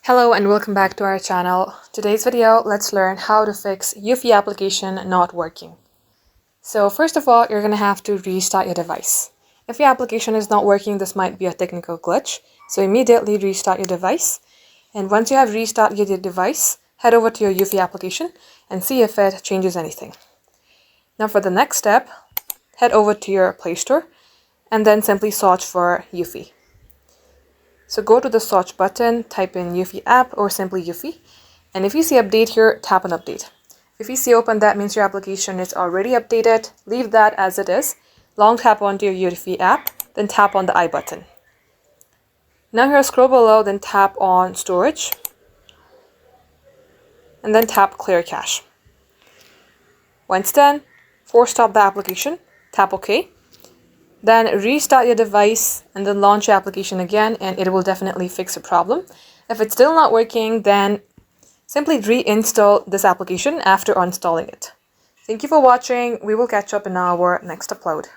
Hello and welcome back to our channel. Today's video, let's learn how to fix Eufy application not working. So first of all, you're going to have to restart your device. If your application is not working, this might be a technical glitch. So immediately restart your device. And once you have restarted your device, head over to your Eufy application and see if it changes anything. Now for the next step, head over to your Play Store and then simply search for Eufy. So go to the search button, type in Eufy app or simply Eufy. And if you see update here, tap on update. If you see open, that means your application is already updated. Leave that as it is. Long tap onto your Eufy app, then tap on the I button. Now here scroll below, then tap on storage. And then tap clear cache. Once done, force stop the application, tap OK. Then restart your device and then launch your application again and it will definitely fix the problem. If it's still not working, then simply reinstall this application after uninstalling it. Thank you for watching. We will catch up in our next upload.